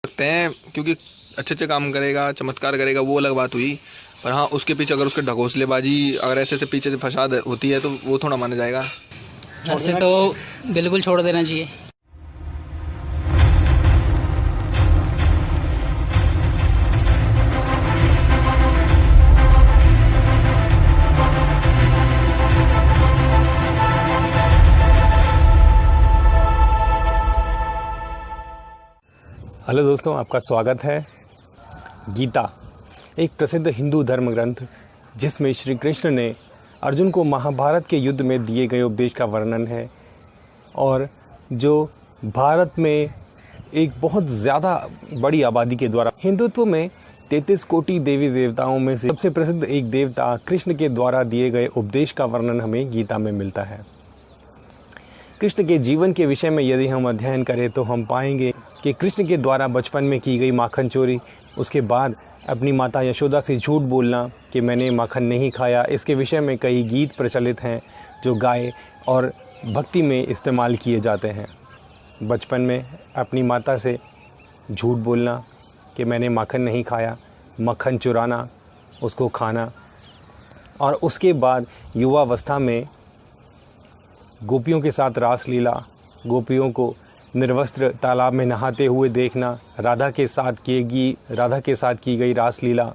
सकते हैं, क्योंकि अच्छे अच्छे काम करेगा, चमत्कार करेगा, वो अलग बात हुई। पर हाँ, उसके पीछे अगर उसके ढकोसलेबाजी अगर ऐसे से पीछे से फसाद होती है तो वो थोड़ा माना जाएगा। ऐसे तो बिल्कुल छोड़ देना चाहिए। हेलो दोस्तों, आपका स्वागत है। गीता एक प्रसिद्ध हिंदू धर्म ग्रंथ जिसमें श्री कृष्ण ने अर्जुन को महाभारत के युद्ध में दिए गए उपदेश का वर्णन है, और जो भारत में एक बहुत ज़्यादा बड़ी आबादी के द्वारा हिंदुत्व में 33 कोटि देवी देवताओं में से सबसे प्रसिद्ध एक देवता कृष्ण के द्वारा दिए गए उपदेश का वर्णन हमें गीता में मिलता है। कृष्ण के जीवन के विषय में यदि हम अध्ययन करें तो हम पाएंगे कि कृष्ण के द्वारा बचपन में की गई माखन चोरी, उसके बाद अपनी माता यशोदा से झूठ बोलना कि मैंने माखन नहीं खाया, इसके विषय में कई गीत प्रचलित हैं जो गाए और भक्ति में इस्तेमाल किए जाते हैं। बचपन में अपनी माता से झूठ बोलना कि मैंने माखन नहीं खाया, मक्खन चुराना, उसको खाना, और उसके बाद युवावस्था में गोपियों के साथ रासलीला, गोपियों को निर्वस्त्र तालाब में नहाते हुए देखना, राधा के साथ की गई रासलीला,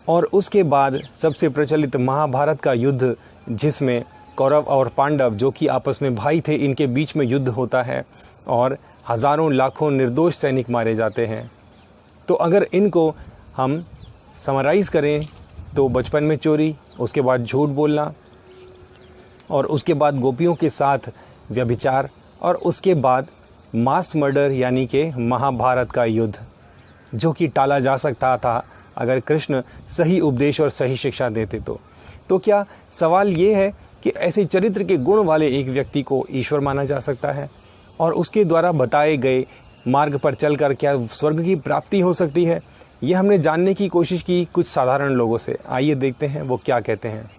और उसके बाद सबसे प्रचलित महाभारत का युद्ध जिसमें कौरव और पांडव जो कि आपस में भाई थे, इनके बीच में युद्ध होता है और हज़ारों लाखों निर्दोष सैनिक मारे जाते हैं। तो अगर इनको हम समराइज़ करें तो बचपन में चोरी, उसके बाद झूठ बोलना, और उसके बाद गोपियों के साथ व्यभिचार, और उसके बाद मास मर्डर यानी कि महाभारत का युद्ध, जो कि टाला जा सकता था अगर कृष्ण सही उपदेश और सही शिक्षा देते तो क्या सवाल ये है कि ऐसे चरित्र के गुण वाले एक व्यक्ति को ईश्वर माना जा सकता है, और उसके द्वारा बताए गए मार्ग पर चलकर क्या स्वर्ग की प्राप्ति हो सकती है? ये हमने जानने की कोशिश की कुछ साधारण लोगों से। आइए देखते हैं वो क्या कहते हैं।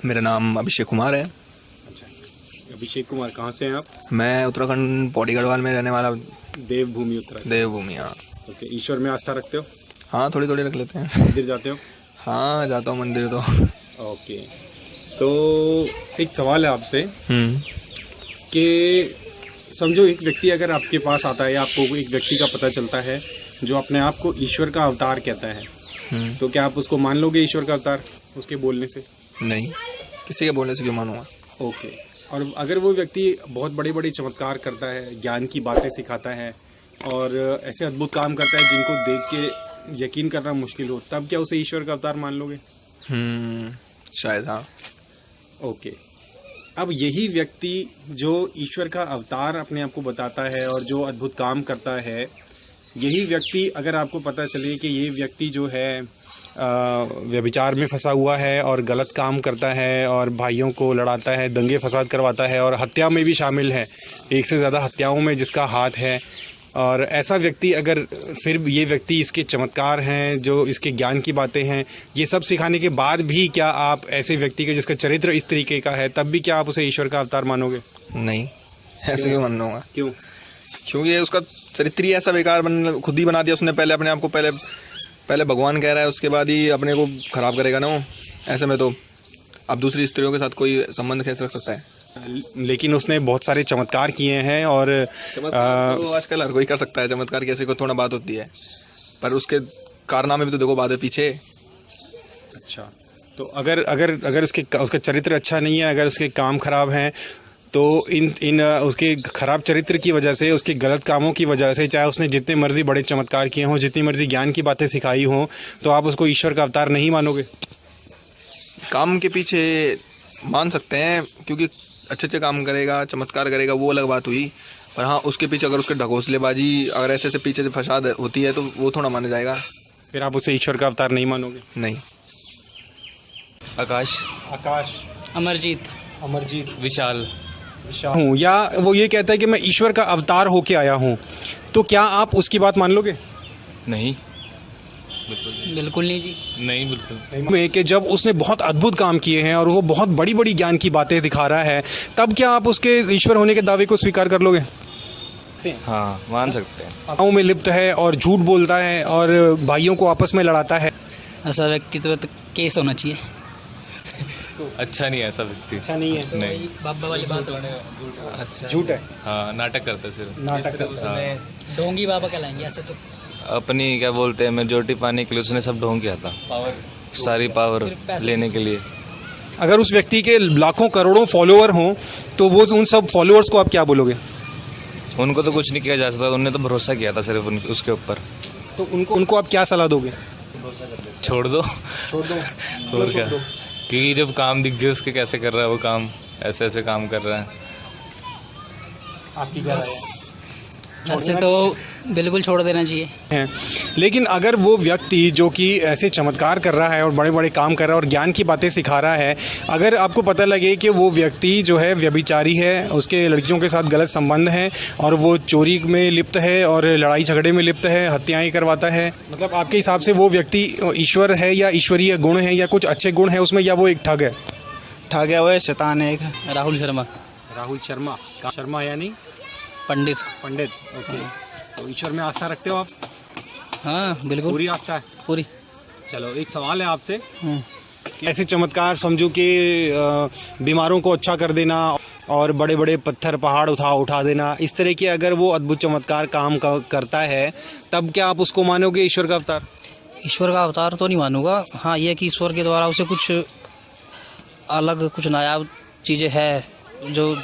मेरा नाम अभिषेक कुमार है। अच्छा, अभिषेक कुमार, कहाँ से हैं आप? मैं उत्तराखंड पौड़ी गढ़वाल में रहने वाला। देवभूमि उत्तराखंड। देवभूमि, हाँ। ओके, ईश्वर में आस्था रखते हो? हाँ, थोड़ी थोड़ी रख लेते हैं। मंदिर जाते हो? हाँ, जाता हूँ मंदिर तो। ओके, तो एक सवाल है आपसे कि समझो एक व्यक्ति अगर आपके पास आता है, या आपको एक व्यक्ति का पता चलता है जो अपने आप को ईश्वर का अवतार कहता है, तो क्या आप उसको मान लोगे ईश्वर का अवतार उसके बोलने से? नहीं, किसी के बोलने से क्यों मानूंगा। ओके, और अगर वो व्यक्ति बहुत बड़े बड़े चमत्कार करता है, ज्ञान की बातें सिखाता है और ऐसे अद्भुत काम करता है जिनको देख के यकीन करना मुश्किल हो, तब क्या उसे ईश्वर का अवतार मान लोगे? शायद, हाँ। ओके, अब यही व्यक्ति जो ईश्वर का अवतार अपने आप को बताता है और जो अद्भुत काम करता है, यही व्यक्ति अगर आपको पता चले कि ये व्यक्ति जो है व्यभिचार में फंसा हुआ है और गलत काम करता है और भाइयों को लड़ाता है, दंगे फसाद करवाता है और हत्या में भी शामिल है, एक से ज़्यादा हत्याओं में जिसका हाथ है, और ऐसा व्यक्ति अगर फिर ये व्यक्ति इसके चमत्कार हैं, जो इसके ज्ञान की बातें हैं, ये सब सिखाने के बाद भी क्या आप ऐसे व्यक्ति के जिसका चरित्र इस तरीके का है, तब भी क्या आप उसे ईश्वर का अवतार मानोगे? नहीं, ऐसे क्यों मान लूँगा। क्यों? क्योंकि उसका चरित्र ही ऐसा बेकार खुद ही बना दिया उसने। पहले अपने आप को पहले भगवान कह रहा है, उसके बाद ही अपने को खराब करेगा ना वो। ऐसे में तो अब दूसरी स्त्रियों के साथ कोई संबंध कैसे रख सकता है? लेकिन उसने बहुत सारे चमत्कार किए हैं, और तो आजकल हर कोई कर सकता है चमत्कार, कैसे को थोड़ा बात होती है, पर उसके कारनामे भी तो देखो बाद में पीछे। अच्छा, तो अगर उसका चरित्र अच्छा नहीं है, अगर उसके काम खराब हैं, तो इन उसके खराब चरित्र की वजह से, उसके गलत कामों की वजह से, चाहे उसने जितने मर्जी बड़े चमत्कार किए हों, जितनी मर्जी ज्ञान की बातें सिखाई हों, तो आप उसको ईश्वर का अवतार नहीं मानोगे? काम के पीछे मान सकते हैं, क्योंकि अच्छे अच्छे काम करेगा, चमत्कार करेगा, वो अलग बात हुई। पर हाँ, उसके पीछे अगर उसके ढकोसलेबाजी अगर ऐसे से पीछे से फसाद होती है तो वो थोड़ा माना जाएगा। फिर आप उसे ईश्वर का अवतार नहीं मानोगे? नहीं। आकाश, अमरजीत, विशाल हूँ, या वो ये कहता है कि मैं ईश्वर का अवतार होके आया हूँ, तो क्या आप उसकी बात मान लोगे? नहीं, बिल्कुल नहीं जी। नहीं, बिल्कुल में कि जब उसने बहुत अद्भुत काम किए हैं और वो बहुत बड़ी बड़ी ज्ञान की बातें दिखा रहा है, तब क्या आप उसके ईश्वर होने के दावे को स्वीकार कर लोगे? सकते हैं। हाँ, मान सकते हैं। गाँव में लिप्त है और झूठ बोलता है और भाइयों को आपस में लड़ाता है। ऐसा व्यक्ति तो केस होना चाहिए। अच्छा नहीं है ऐसा व्यक्ति। अच्छा नहीं है, नहीं, बाबा वाली बात अच्छा झूठ है, हाँ, नाटक करता है सिर्फ। नाटक करता है। ढोंगी बाबा कहलाएंगे ऐसे तो। अपनी क्या बोलते हैं, मेजोरिटी पाने के लिए उसने सब ढोंग किया था, सारी पावर लेने के लिए। अगर उस व्यक्ति के लाखों करोड़ों फॉलोअर हों तो वो उन सब फॉलोअर्स को आप क्या बोलोगे? उनको तो कुछ नहीं किया जा सकता, उन्होंने तो भरोसा किया था सिर्फ उसके ऊपर। तो उनको आप क्या सलाह दोगे? छोड़ दो। छोड़ दो। और क्या, क्योंकि जब काम दिख गया उसके कैसे कर रहा है वो काम, ऐसे ऐसे काम कर रहा है। आपकी क्या राय है? ऐसे तो बिल्कुल छोड़ देना चाहिए। हैं। लेकिन अगर वो व्यक्ति जो कि ऐसे चमत्कार कर रहा है और बड़े बड़े काम कर रहा है और ज्ञान की बातें सिखा रहा है, अगर आपको पता लगे कि वो व्यक्ति जो है व्यभिचारी है, उसके लड़कियों के साथ गलत संबंध है और वो चोरी में लिप्त है और लड़ाई झगड़े में लिप्त है, हत्याएं करवाता है, मतलब आपके हिसाब से वो व्यक्ति ईश्वर है या ईश्वरीय गुण है या कुछ अच्छे गुण है उसमें, या वो एक ठग है? ठग है, वो है शैतान है एक। राहुल शर्मा। राहुल शर्मा। शर्मा यानी पंडित। पंडित। ओके, तो ईश्वर में आस्था रखते हो आप? हाँ बिल्कुल, पूरी आस्था है? पूरी। चलो, एक सवाल है आपसे। ऐसे चमत्कार समझो कि बीमारों को अच्छा कर देना और बड़े बड़े पत्थर पहाड़ उठा देना, इस तरह के अगर वो अद्भुत चमत्कार काम करता है, तब क्या आप उसको मानोगे ईश्वर का अवतार? ईश्वर का अवतार तो नहीं मानूंगा। हाँ, ये कि ईश्वर के द्वारा उसे कुछ अलग, कुछ नायाब चीज़ें है जो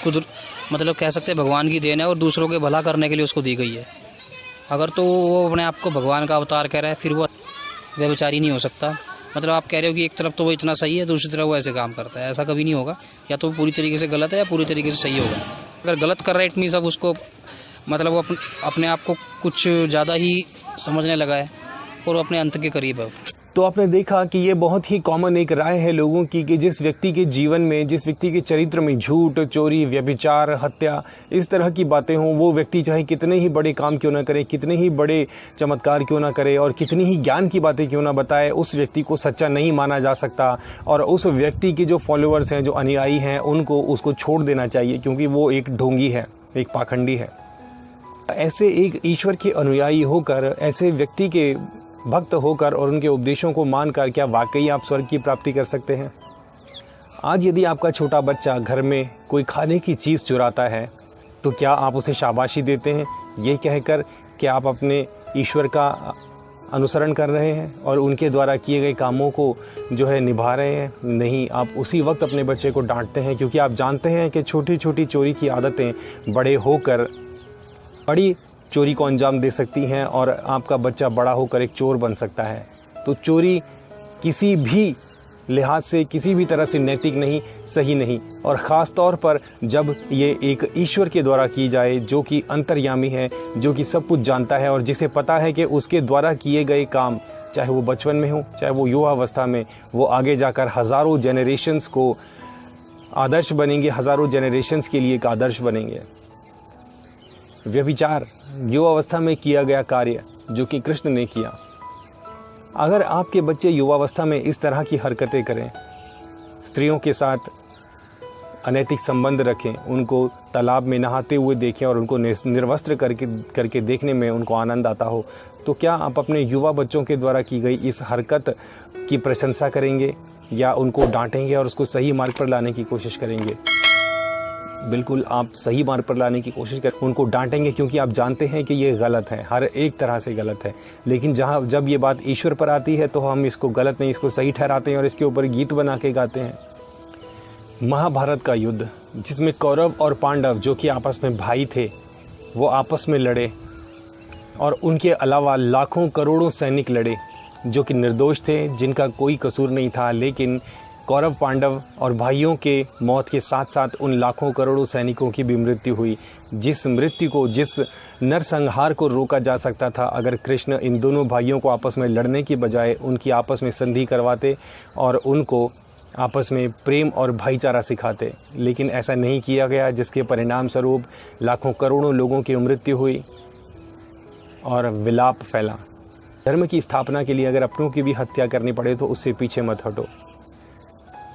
खुद, मतलब कह सकते हैं भगवान की देन है और दूसरों के भला करने के लिए उसको दी गई है। अगर तो वो अपने आप को भगवान का अवतार कह रहा है, फिर वो व्यभिचारी नहीं हो सकता। मतलब आप कह रहे हो कि एक तरफ तो वो इतना सही है, दूसरी तरफ वो ऐसे काम करता है, ऐसा कभी नहीं होगा। या तो पूरी तरीके से गलत है या पूरी तरीके से सही होगा। अगर गलत कर रहा है इट मीन्स अब उसको, मतलब वो अपने आप को कुछ ज़्यादा ही समझने लगा है और वो अपने अंत के करीब है। तो आपने देखा कि ये बहुत ही कॉमन एक राय है लोगों की कि जिस व्यक्ति के जीवन में, जिस व्यक्ति के चरित्र में झूठ, चोरी, व्यभिचार, हत्या, इस तरह की बातें हों, वो व्यक्ति चाहे कितने ही बड़े काम क्यों ना करे, कितने ही बड़े चमत्कार क्यों ना करे और कितनी ही ज्ञान की बातें क्यों ना बताए, उस व्यक्ति को सच्चा नहीं माना जा सकता। और उस व्यक्ति के जो फॉलोअर्स हैं, जो अनुयायी हैं, उनको उसको छोड़ देना चाहिए, क्योंकि वो एक ढोंगी है, एक पाखंडी है। ऐसे एक ईश्वर के अनुयायी होकर, ऐसे व्यक्ति के भक्त होकर और उनके उपदेशों को मानकर क्या वाकई आप स्वर्ग की प्राप्ति कर सकते हैं? आज यदि आपका छोटा बच्चा घर में कोई खाने की चीज़ चुराता है तो क्या आप उसे शाबाशी देते हैं ये कहकर कि आप अपने ईश्वर का अनुसरण कर रहे हैं और उनके द्वारा किए गए कामों को जो है निभा रहे हैं? नहीं, आप उसी वक्त अपने बच्चे को डांटते हैं, क्योंकि आप जानते हैं कि छोटी छोटी चोरी की आदतें बड़े होकर बड़ी चोरी को अंजाम दे सकती हैं और आपका बच्चा बड़ा होकर एक चोर बन सकता है। तो चोरी किसी भी लिहाज से, किसी भी तरह से नैतिक नहीं, सही नहीं, और ख़ास तौर पर जब ये एक ईश्वर के द्वारा की जाए जो कि अंतर्यामी है, जो कि सब कुछ जानता है और जिसे पता है कि उसके द्वारा किए गए काम, चाहे वो बचपन में हो, चाहे वो युवावस्था में, वो आगे जाकर हज़ारों जनरेशन्स को आदर्श बनेंगे, हज़ारों जनरेशन्स के लिए एक आदर्श बनेंगे। व्यभिचार युवावस्था में किया गया कार्य जो कि कृष्ण ने किया। अगर आपके बच्चे युवावस्था में इस तरह की हरकतें करें, स्त्रियों के साथ अनैतिक संबंध रखें, उनको तालाब में नहाते हुए देखें और उनको निर्वस्त्र करके देखने में उनको आनंद आता हो, तो क्या आप अपने युवा बच्चों के द्वारा की गई इस हरकत की प्रशंसा करेंगे या उनको डांटेंगे और उसको सही मार्ग पर लाने की कोशिश करेंगे? बिल्कुल आप सही मार्ग पर लाने की कोशिश करें, उनको डांटेंगे, क्योंकि आप जानते हैं कि ये गलत है, हर एक तरह से गलत है। लेकिन जब ये बात ईश्वर पर आती है तो हम इसको गलत नहीं, इसको सही ठहराते हैं और इसके ऊपर गीत बना के गाते हैं। महाभारत का युद्ध, जिसमें कौरव और पांडव जो कि आपस में भाई थे, वो आपस में लड़े और उनके अलावा लाखों करोड़ों सैनिक लड़े जो कि निर्दोष थे, जिनका कोई कसूर नहीं था। लेकिन कौरव, पांडव और भाइयों के मौत के साथ साथ उन लाखों करोड़ों सैनिकों की भी मृत्यु हुई। जिस मृत्यु को, जिस नरसंहार को रोका जा सकता था अगर कृष्ण इन दोनों भाइयों को आपस में लड़ने की बजाय उनकी आपस में संधि करवाते और उनको आपस में प्रेम और भाईचारा सिखाते। लेकिन ऐसा नहीं किया गया, जिसके परिणाम स्वरूप लाखों करोड़ों लोगों की मृत्यु हुई और विलाप फैला। धर्म की स्थापना के लिए अगर अपनों की भी हत्या करनी पड़े तो उससे पीछे मत हटो।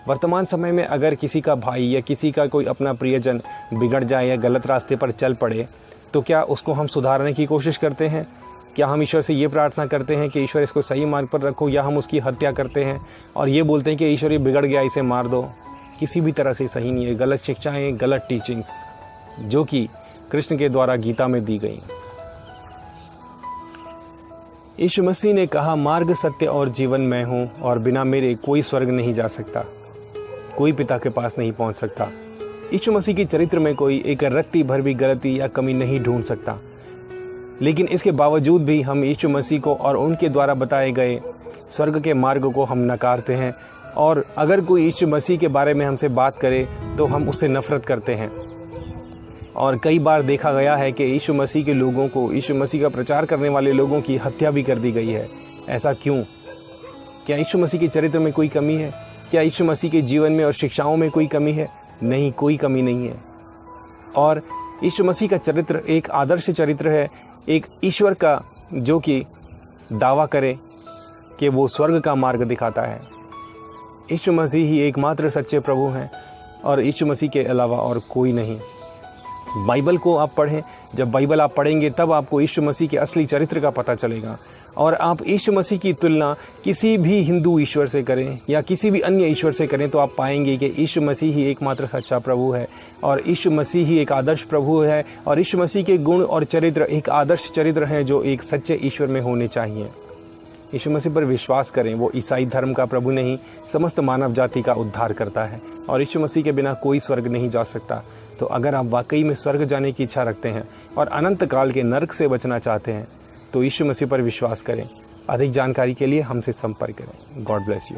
वर्तमान समय में अगर किसी का भाई या किसी का कोई अपना प्रियजन बिगड़ जाए या गलत रास्ते पर चल पड़े तो क्या उसको हम सुधारने की कोशिश करते हैं? क्या हम ईश्वर से ये प्रार्थना करते हैं कि ईश्वर इसको सही मार्ग पर रखो, या हम उसकी हत्या करते हैं और ये बोलते हैं कि ईश्वर ये बिगड़ गया, इसे मार दो? किसी भी तरह से सही नहीं है। गलत शिक्षाएं, गलत टीचिंग्स जो कि कृष्ण के द्वारा गीता में दी गई। यीशु मसीह ने कहा, मार्ग, सत्य और जीवन मैं हूँ और बिना मेरे कोई स्वर्ग नहीं जा सकता, कोई पिता के पास नहीं पहुँच सकता। यीशु मसीह के चरित्र में कोई एक रत्ती भर भी गलती या कमी नहीं ढूंढ सकता। लेकिन इसके बावजूद भी हम यीशु मसीह को और उनके द्वारा बताए गए स्वर्ग के मार्ग को हम नकारते हैं, और अगर कोई यीशु मसीह के बारे में हमसे बात करे तो हम उससे नफरत करते हैं। और कई बार देखा गया है कि यीशु मसीह के लोगों को, यीशु मसीह का प्रचार करने वाले लोगों की हत्या भी कर दी गई है। ऐसा क्यों? क्या यीशु मसीह के चरित्र में कोई कमी है? क्या यीशु मसीह के जीवन में और शिक्षाओं में कोई कमी है? नहीं, कोई कमी नहीं है। और यीशु मसीह का चरित्र एक आदर्श चरित्र है, एक ईश्वर का जो कि दावा करे कि वो स्वर्ग का मार्ग दिखाता है। यीशु मसीह ही एकमात्र सच्चे प्रभु हैं और यीशु मसीह के अलावा और कोई नहीं। बाइबल को आप पढ़ें, जब बाइबल आप पढ़ेंगे तब आपको यीशु मसीह के असली चरित्र का पता चलेगा, और आप यीशु मसीह की तुलना किसी भी हिंदू ईश्वर से करें या किसी भी अन्य ईश्वर से करें तो आप पाएंगे कि यीशु मसीह ही एकमात्र सच्चा प्रभु है और यीशु मसीह ही एक आदर्श प्रभु है, और यीशु मसीह के गुण और चरित्र एक आदर्श चरित्र हैं जो एक सच्चे ईश्वर में होने चाहिए। यीशु मसीह पर विश्वास करें, वो ईसाई धर्म का प्रभु नहीं, समस्त मानव जाति का उद्धार करता है, और यीशु मसीह के बिना कोई स्वर्ग नहीं जा सकता। तो अगर आप वाकई में स्वर्ग जाने की इच्छा रखते हैं और अनंत काल के नरक से बचना चाहते हैं तो यीशु मसीह पर विश्वास करें। अधिक जानकारी के लिए हमसे संपर्क करें। God bless you.